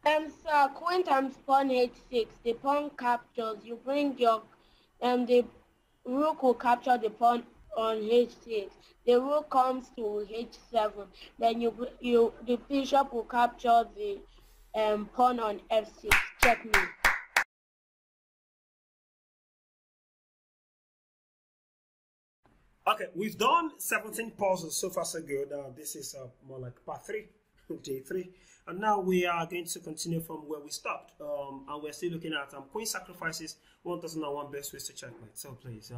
So queen times pawn h6. The pawn captures. You bring your the rook will capture the pawn on h6. The rook comes to h7. Then the bishop will capture the pawn on f6. Checkmate. Okay, we've done 17 puzzles so far, so good. This is more like part 3, day 3. And now we are going to continue from where we stopped. And we're still looking at queen sacrifices, 1001 best ways to checkmate. So please,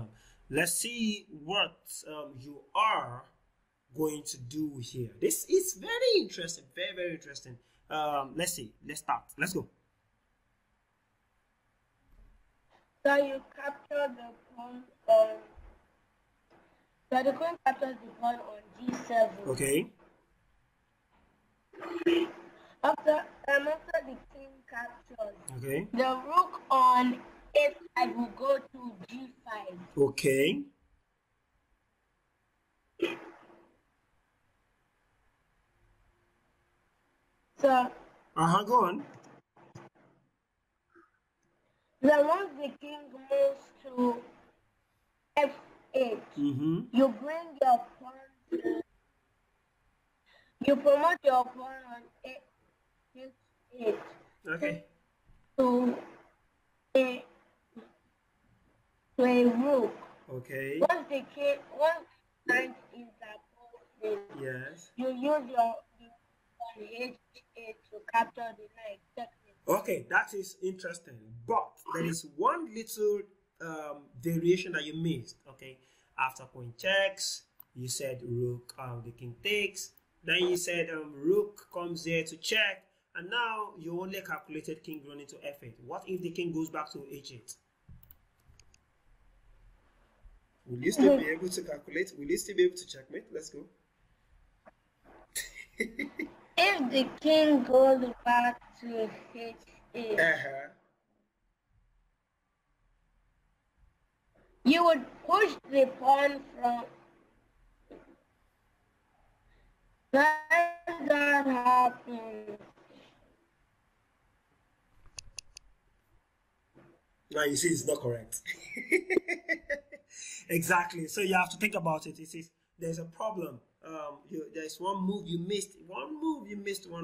let's see what you are going to do here. This is very interesting, very, very interesting. Let's see, let's start. Let's go. So you capture the pawn so the queen captures the pawn on g7. Okay. After the king captures, okay, the rook on a5 will go to g5. Okay. So go on. Then once the king moves to f8, you bring your pawn to, you promote your pawn on h8 Okay. to a rook. Okay. Once the knight is opposed, Yes. you use your on h8 to capture the knight. Okay, that is interesting. But there is one little variation that you missed. Okay, after queen checks, you said rook, the king takes. Then you said rook comes here to check, and now you only calculated king running to f8. What if the king goes back to h8? Will you still be able to calculate? Will you still be able to checkmate? Let's go. If the king goes back to h8, you would push the pawn from. That happens. Now you see it's not correct. Exactly. So you have to think about it. There's a problem. There's one move you missed. One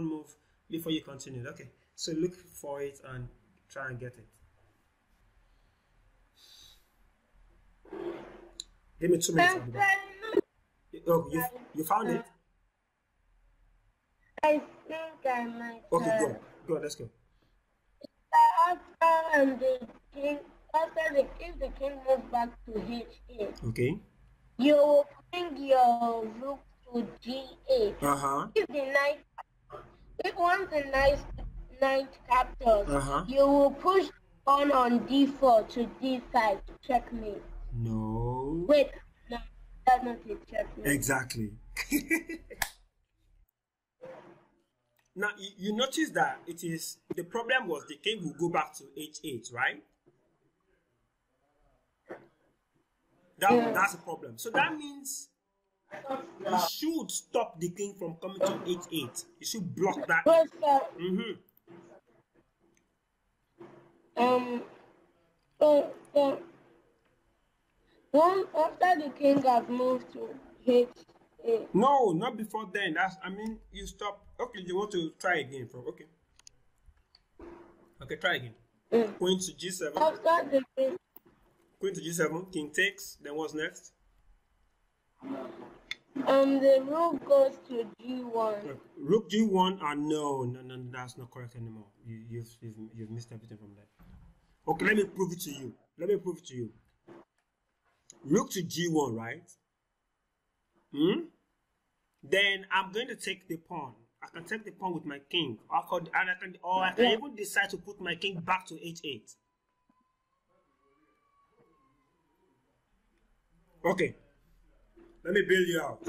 move before you continue. Okay. So look for it and try and get it. Give me 2 minutes. Oh, you found it? I think I might. Okay, go. Let's go. If the king moves back to h8, okay, you bring your rook to g8. If once the knight captures, you will push pawn on d4 to d5 to checkmate. No. Wait, no, that's not a checkmate. Exactly. Now you notice that the problem was the king will go back to h8, right? That's a problem. So that means you should stop the king from coming to h8. You should block that. After the king has moved to h8. No, not before then. You stop. Okay, you want to try again from Okay, try again. Queen to g7. After the king. Queen to g7, king takes, then what's next? The rook goes to g1. Rook g1, no, that's not correct anymore. You've missed everything from that. Okay, let me prove it to you. Rook to g1, right? Then I'm going to take the pawn. I can take the pawn with my king. I can even decide to put my king back to h8. Okay, let me bail you out.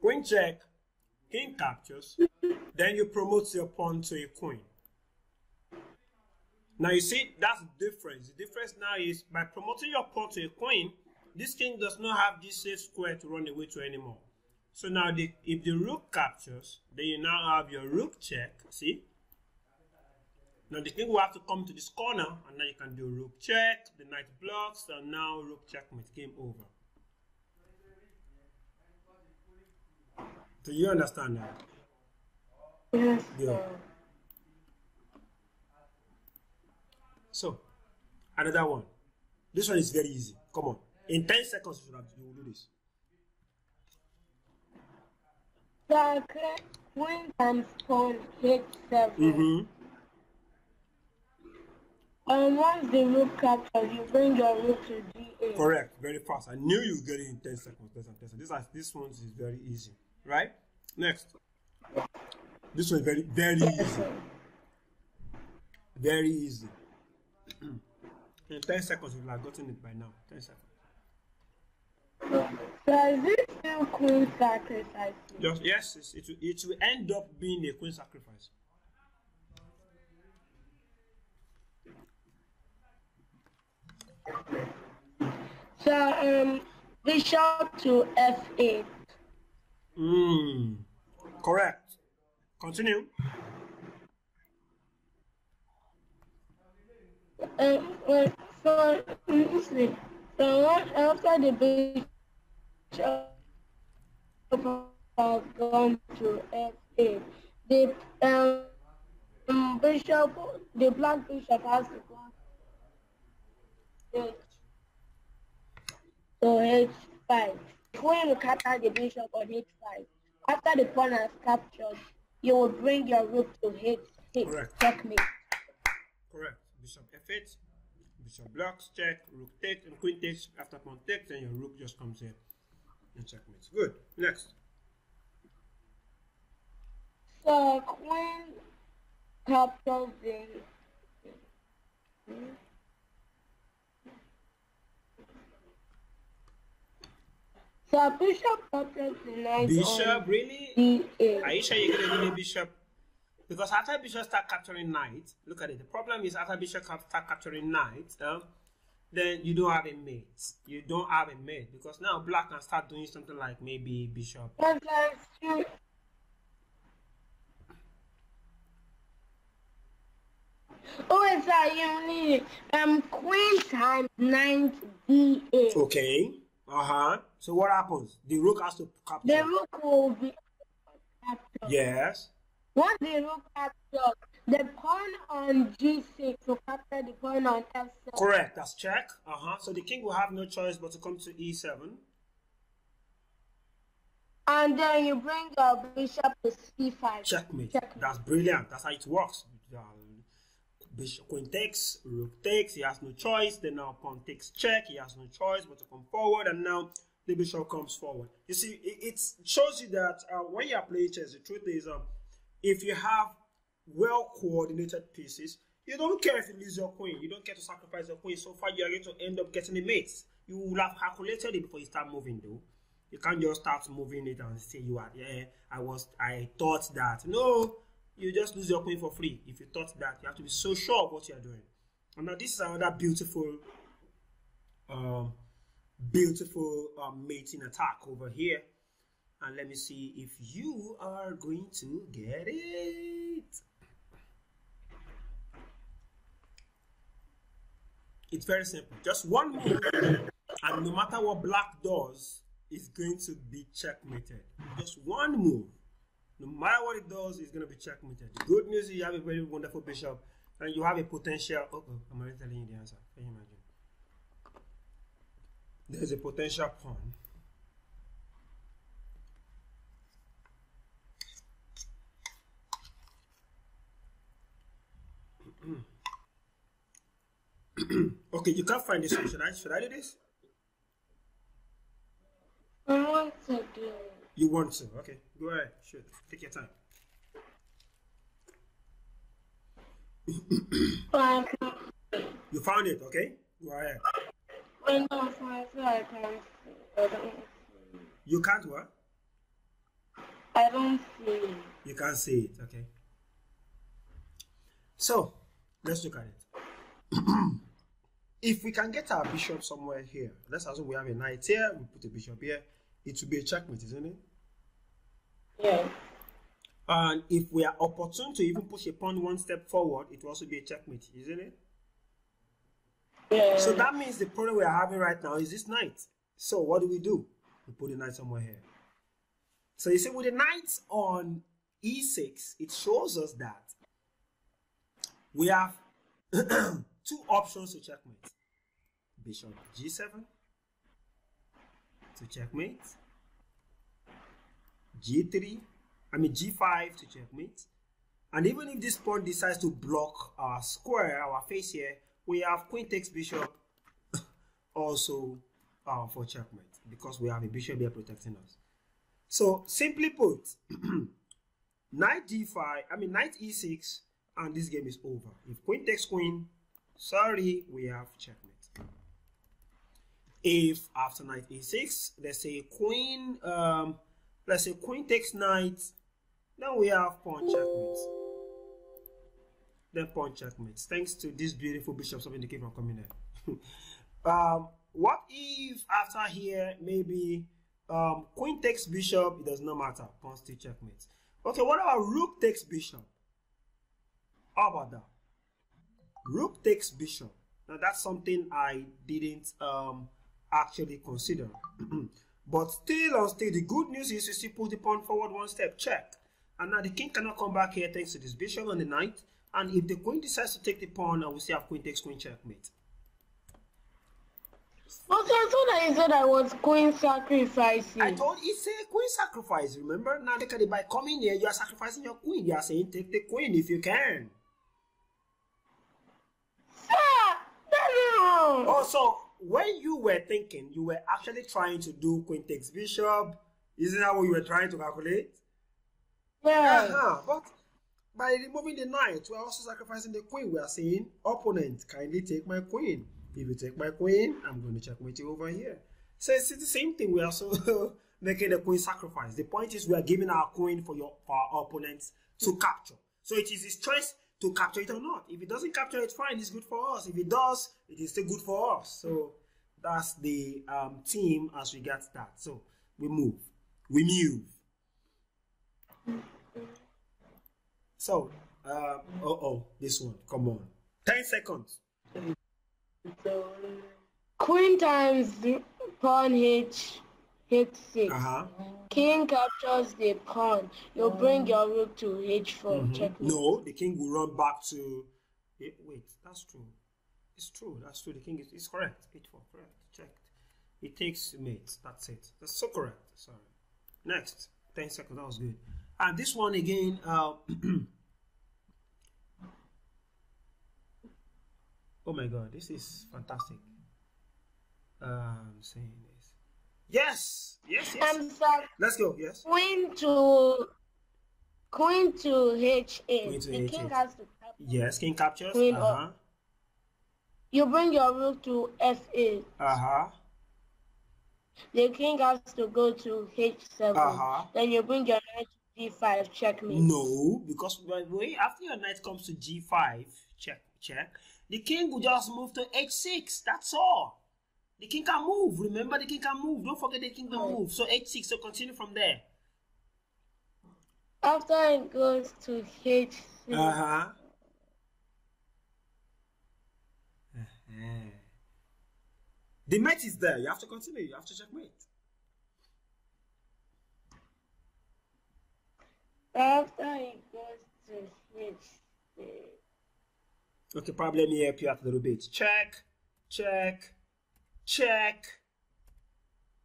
Queen check, king captures, then you promote your pawn to a queen. Now you see, that's the difference. The difference now is by promoting your pawn to a queen, this king does not have this safe square to run away to anymore. So now if the rook captures, then you now have your rook check. See? Now the king will have to come to this corner, and now you can do rook check, the knight blocks, and now rook checkmate, game over. Do you understand that? Yes. Yeah. So, another one. This one is very easy. Come on. In 10 seconds, you will do this. So queen times pawn h7. Mm-hmm. And once the rook captures, you bring your rook to d8. Correct. Very fast. I knew you would get it in 10 seconds. This one is very easy. Right? Next. This one is very, very easy. Very easy. In 10 seconds, you'll have gotten it by now. 10 seconds. So is this still queen sacrifice? Yes, it will end up being a queen sacrifice. So bishop to f8. Correct. Continue. So after the bishop has gone to f8, the black bishop has to go to h5. Queen will capture the bishop on h5. After the pawn has captured, you will bring your rook to h6. Correct. Checkmate. Correct. Bishop f8, bishop blocks, check, rook takes, and queen takes. After pawn takes, then your rook just comes here and checkmates. Good. Next. So queen captures the so bishop captures the knight. Bishop, really? d8. Are you sure you're gonna do the bishop? Because after bishop start capturing knight, look at it. The problem is after bishop start capturing knight, then you don't have a mate. You don't have a mate because now black can start doing something like maybe bishop. Oh, sorry, you need queen times knight d8. Okay. So what happens? The rook has to capture. The rook will be captured. Yes. Once the rook captures, the pawn on g6 will capture the pawn on f7. Correct. That's check. So the king will have no choice but to come to e7. And then you bring your bishop to c5. Checkmate. That's brilliant. That's how it works. Bishop, queen takes, rook takes, he has no choice. Then now pawn takes check, he has no choice but to come forward, and now the bishop comes forward. You see, it shows you that when you are playing chess, the truth is, if you have well-coordinated pieces, you don't care if you lose your queen. You don't care to sacrifice your queen. So far, you are going to end up getting a mate. You will have calculated it before you start moving, though. You can't just start moving it and say you are, I thought that. No. You just lose your queen for free. If you thought that, you have to be so sure of what you are doing. And now this is another beautiful mating attack over here. And let me see if you are going to get it. It's very simple. Just one move, and no matter what black does, it's going to be checkmated. Just one move. No matter what it does, it's going to be checkmated. The good news is you have a very wonderful bishop, and you have a potential. I'm already telling you the answer. Can you imagine? There's a potential pawn. Okay, you can't find this one. Should I do this? I want to do it. You want to? Okay, go ahead. Shoot. Take your time. You found it, okay? Go ahead. I can't see. I don't see. You can't what? I don't see. You can't see it, okay? So, let's look at it. If we can get our bishop somewhere here, let's assume we have a knight here, we put a bishop here, it will be a checkmate, isn't it? Yeah. And if we are opportune to even push a pawn one step forward, it will also be a checkmate, isn't it? Yeah. So that means the problem we are having right now is this knight. So what do? We put the knight somewhere here. So you see, with the knight on e6, it shows us that we have two options to checkmate. Bishop g7 to checkmate. g5 to checkmate. And even if this pawn decides to block our square, our face here, we have queen takes bishop also for checkmate, because we have a bishop here protecting us. So simply put, knight e6, and this game is over. If queen takes queen, sorry, we have checkmate. If after knight e6, let's say queen takes knight, then we have pawn checkmate. Then pawn checkmate. Thanks to this beautiful bishop, something that came from coming here. What if after here maybe queen takes bishop? It does not matter. Pawn still checkmate. Okay, what about rook takes bishop? How about that? Rook takes bishop. Now that's something I didn't actually consider. But still, the good news is you still put the pawn forward one step, check. And now the king cannot come back here thanks to this bishop and the knight. And if the queen decides to take the pawn, we still have queen takes queen checkmate. Okay, I thought that you said I was queen sacrificing. I told you, it's a queen sacrifice, remember? Now look at it, by coming here, you are sacrificing your queen. You are saying take the queen if you can. Sir, no. Oh, so when you were thinking, you were actually trying to do queen takes bishop. Isn't that what you were trying to calculate? Yeah. But by removing the knight, we are also sacrificing the queen. We are saying, opponent, kindly take my queen. If you take my queen, I'm going to checkmate you over here. So it's the same thing. We are also making the queen sacrifice. The point is we are giving our queen for our opponents to capture. So it is his choice to capture it or not. If it doesn't capture it, fine, it's good for us. If it does, it is still good for us. So that's the team as regards that. So we move. So, this one, come on. 10 seconds. So, queen times pawn h6. King captures the pawn. You bring your rook to h4. Checkmate. No, the king will run back to... Wait, that's true. It's true, that's true. The king is correct. h4, correct. Checked. It takes mate. That's it. That's so correct. Sorry. Next. 10 seconds. That was good. And this one again... Oh my god, this is fantastic. I'm saying this. Yes. Let's go. Yes. Queen to h8. The king has to capture. Yes, king captures. Queen you bring your rook to f8. The king has to go to h7. Then you bring your knight to g5. Checkmate. No, because after your knight comes to g5, check. The king will just move to h6. That's all. The king can move. Remember, the king can move. Don't forget the king can move. So h6. So continue from there. After it goes to h6. The mate is there. You have to continue. You have to checkmate. After it goes to h6. Okay, probably let me help you out a little bit. Check.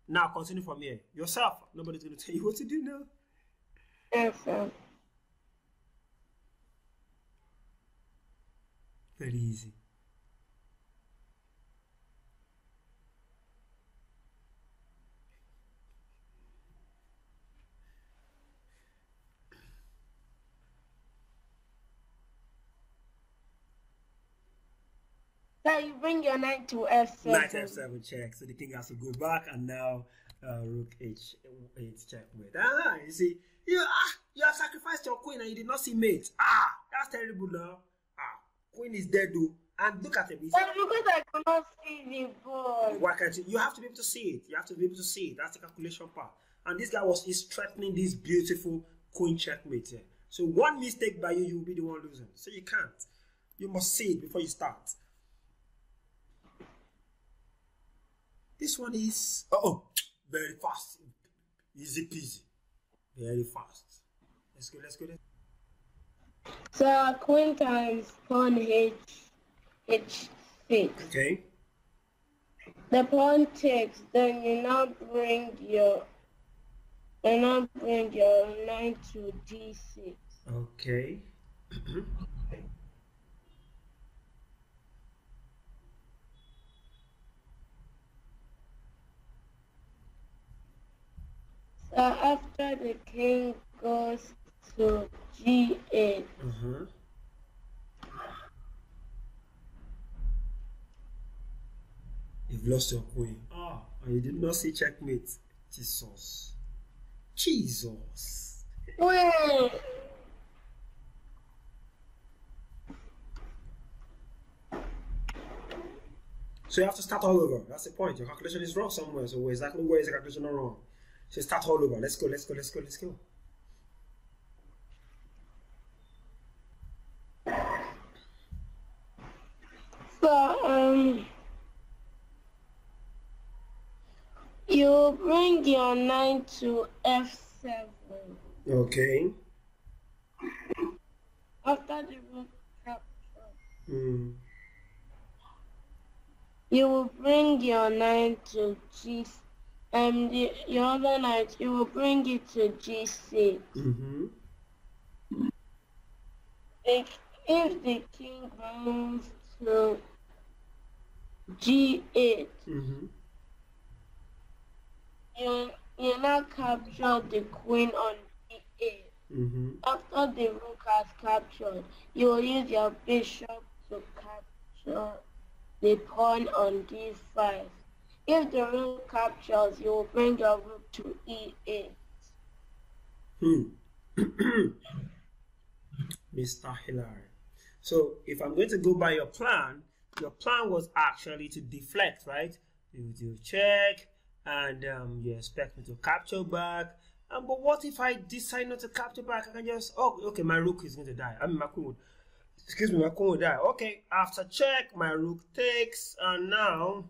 Now continue from here. Yourself. Nobody's going to tell you what to do now. Yes, sir. Very easy. So you bring your knight to f7. Knight f7 check. So the king has to go back, and now rook h8 checkmate. You see, you have sacrificed your queen and you did not see mate. That's terrible now. Queen is dead though. And look at him. But because I cannot see the ball. Why can't you? You have to be able to see it. You have to be able to see it. That's the calculation part. and this guy is threatening this beautiful queen checkmate here. So one mistake by you, you'll be the one losing. So you can't. You must see it before you start. This one is very fast, easy peasy, very fast. Let's go. So queen times pawn h6. Okay. The pawn takes. Then you now bring your knight to d6. Okay. So after the king goes to g8, you've lost your queen. And you did not see checkmate. Jesus. Wait. So you have to start all over. That's the point. Your calculation is wrong somewhere. So exactly where is the calculation wrong? So start all over. Let's go. So you bring your knight to f7. Okay. After the rook capture, you will bring your knight to g6. Your other knight, you will bring it to g6. If the king moves to g8, you now capture the queen on d8. After the rook has captured, you will use your bishop to capture the pawn on d5. If the rook captures, you will bring your rook to e8. Mr. Hillary. So if I'm going to go by your plan was actually to deflect, right? You do check, and you expect me to capture back. But what if I decide not to capture back? I can just, okay, my rook is going to die. My queen would die. Okay, after check, my rook takes, and now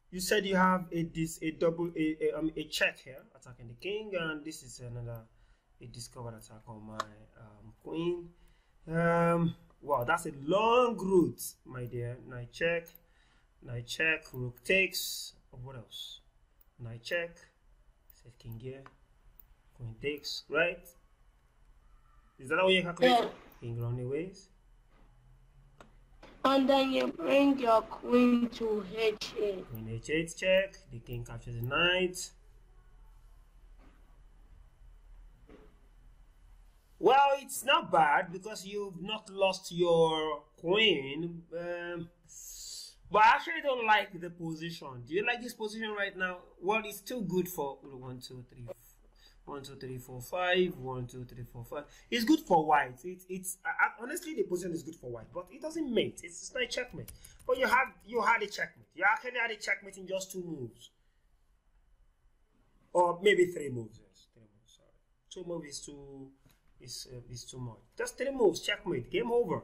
you said you have a check here, attacking the king, and this is a discovered attack on my queen. Wow, that's a long route, my dear. Knight check, rook takes. What else? Knight check, set king here, queen takes, right? Is that how you calculate? Yeah. King runaways. And then you bring your queen to h8. Queen h8 check, the king captures the knight. Well, it's not bad because you've not lost your queen. But I actually don't like the position. Do you like this position right now? Well, it's too good for 1, 2, 3, 1, 2, 3, 4, 5. 1, 2, 3, 4, 5. It's good for white. Honestly, the position is good for white, but it doesn't mate. It's not a checkmate. But you had a checkmate. You actually had a checkmate in just 2 moves, or maybe 3 moves. Yes, 3 moves. Sorry, 2 moves is too much. Just 3 moves, checkmate, game over.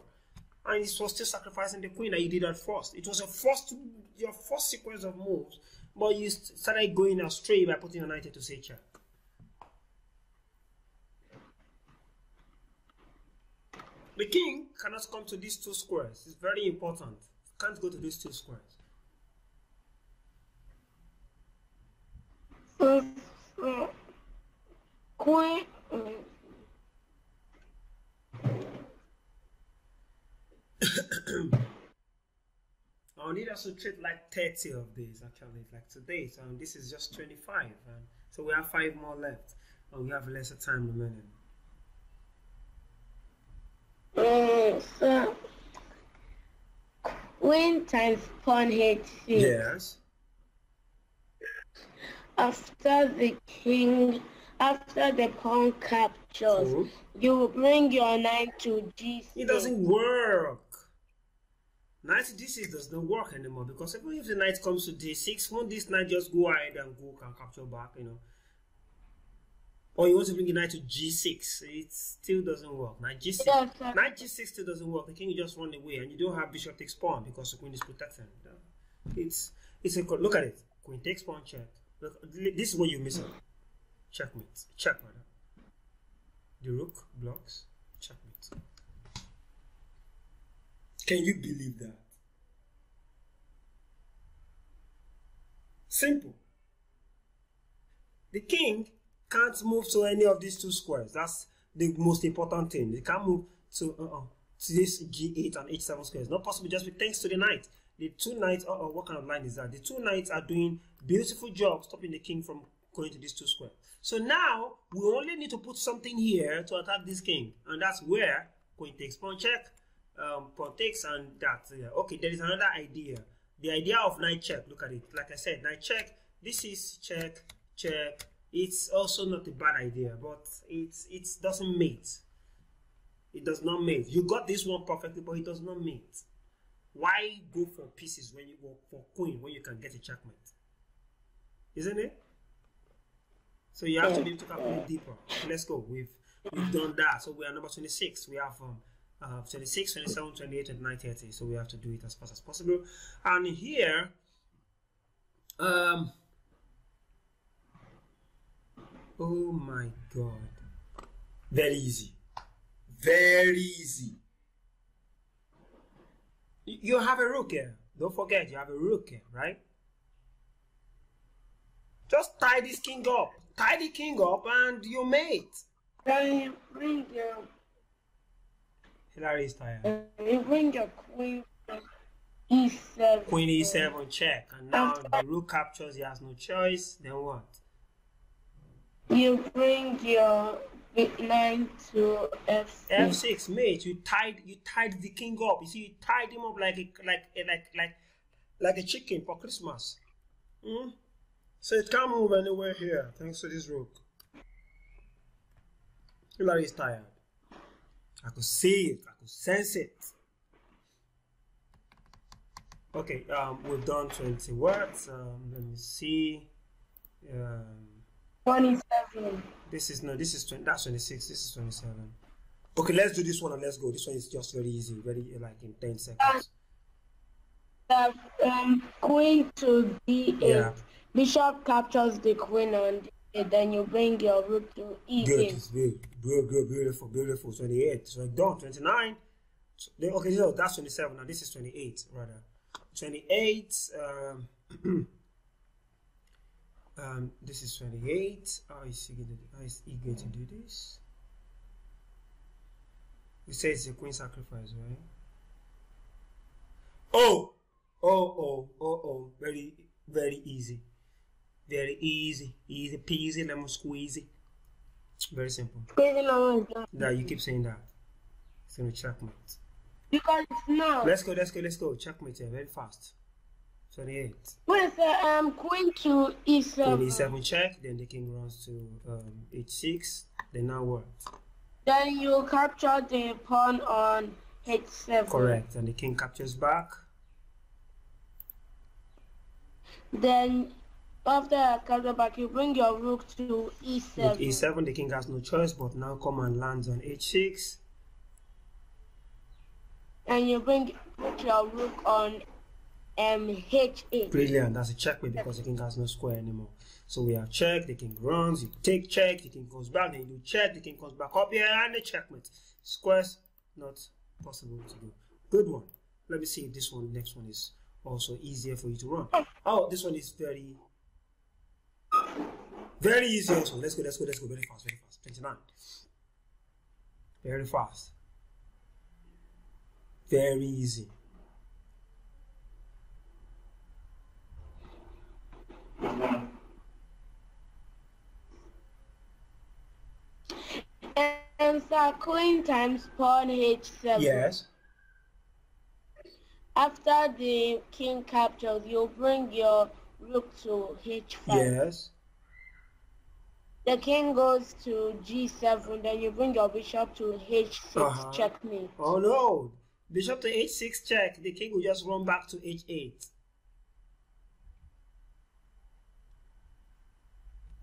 And it was still sacrificing the queen that you did at first. It was your first sequence of moves, but you started going astray by putting your knight to say check. The king cannot come to these 2 squares. It's very important. Can't go to these 2 squares. Queen. I'll need us to treat like 30 of these actually, like today. So this is just 25, and so we have 5 more left, and we have lesser time remaining. So queen times pawn h6. Yes. After the pawn captures, you will bring your knight to g6. It doesn't work. Knight to d6 does not work anymore, because even if the knight comes to d6, won't this knight just go ahead and can capture back, Or you want to bring the knight to g6. It still doesn't work. Knight g6. Yes, sir. Knight g6 still doesn't work. The king will just run away, and you don't have bishop takes pawn because the queen is protected. It's a look at it. Queen takes pawn, check. Look, this is what you miss. Checkmate. Check, rather. The rook blocks. Checkmate. Can you believe that? Simple. The king can't move to any of these two squares. That's the most important thing. They can't move to this g8 and h7 squares. Not possible just with thanks to the knight. The two knights, what kind of line is that? The two knights are doing beautiful job stopping the king from going to these two squares. So now we only need to put something here to attack this king, and that's where queen takes pawn check, pawn takes, and that. Okay, there is another idea. The idea of knight check. Look at it. Like I said, knight check. This is check, check. It's also not a bad idea, but it doesn't mate. It does not mate. You got this one perfectly, but it does not mate. Why go for pieces when you go for queen when you can get a checkmate? Isn't it? So you have to be able to calculate deeper. Okay, let's go. We've done that. So we are number 26. We have 26, 27, 28, 29, 30. So we have to do it as fast as possible. And here, oh my God, very easy, very easy. You have a rook here. Don't forget, you have a rook here, right? Just tie this king up. Tie the king up and you mate. Then you bring your... Hilary is tired. You bring your queen to e7. Queen e7 check. And now the rook captures, he has no choice. Then what? You bring your knight to f6. f6, mate. You tied the king up. You see, you tied him up like a chicken for Christmas. So it can't move anywhere here thanks to this rook. Hilary is tired. I could see it. I could sense it. Okay, we've done 20 words. Let me see. 27. This is 20. That's 26. This is 27. Okay, let's do this one and let's go. This one is just very easy, very like in 10 seconds. Queen to d8. Yeah. Bishop captures the queen on d8. Then you bring your rook to e8. Good, beautiful. 28. So done. 29. Okay, so that's 27. Now this is 28, rather. 28. This is 28. How is he going to do this? You say it's a queen sacrifice, right? Oh. Very, very easy. Very easy. Easy peasy, lemon squeezy. Very simple. Yeah, you keep saying that. It's going to checkmate. Because it's now. Let's go. Checkmate here, very fast. 28. Wait, queen to e7. Queen e7 check, then the king runs to h6. Then now what? Then you capture the pawn on h7. Correct, and the king captures back. Then after I capture back, you bring your rook to e7. With e7, the king has no choice, but now come and lands on h6. And you bring your rook on h8. Brilliant, that's a checkmate because the king has no square anymore. So we have check, the king runs, you take check, the king goes back, then you do check, the king comes back up here, and the checkmate. Squares, not possible to do. Good one. Let me see if this one, next one is also easier for you to run. Oh, this one is very easy also. Let's go, very fast. 29. Very fast. Very easy. And so queen times pawn h7. Yes. After the king captures, you bring your rook to h5. Yes. The king goes to g7, then you bring your bishop to h6, checkmate. Oh no! Bishop to h6 check, the king will just run back to h8.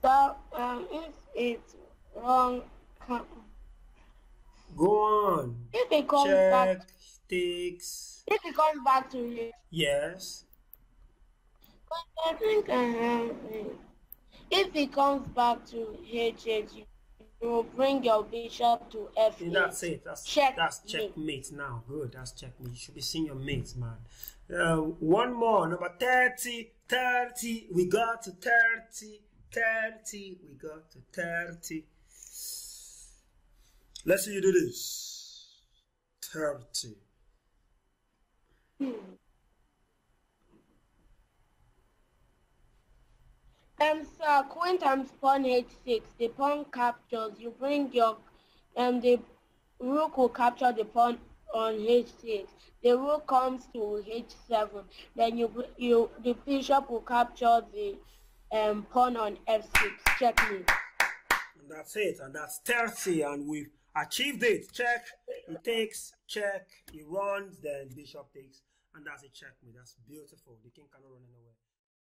So, if it wrong. Go on. If it comes back, Check, takes. if it comes back to you, Yes. I think I have it. If it comes back to H8, you will bring your bishop to And that's F8. it. That's Checkmate. checkmate now. Good. That's checkmate. You should be seeing your mates, man. One more. Number 30. 30. We got to 30. 30. We got to 30. Let's see you do this. 30. Sir, queen times pawn H6. The pawn captures. You bring your the rook will capture the pawn on H6. The rook comes to H7. Then the bishop will capture the pawn on F6. Checkmate. And that's it. And that's 30. And we've achieved it. Check. He takes. Check. He runs. Then bishop takes. And that's a checkmate. That's beautiful. The king cannot run anywhere.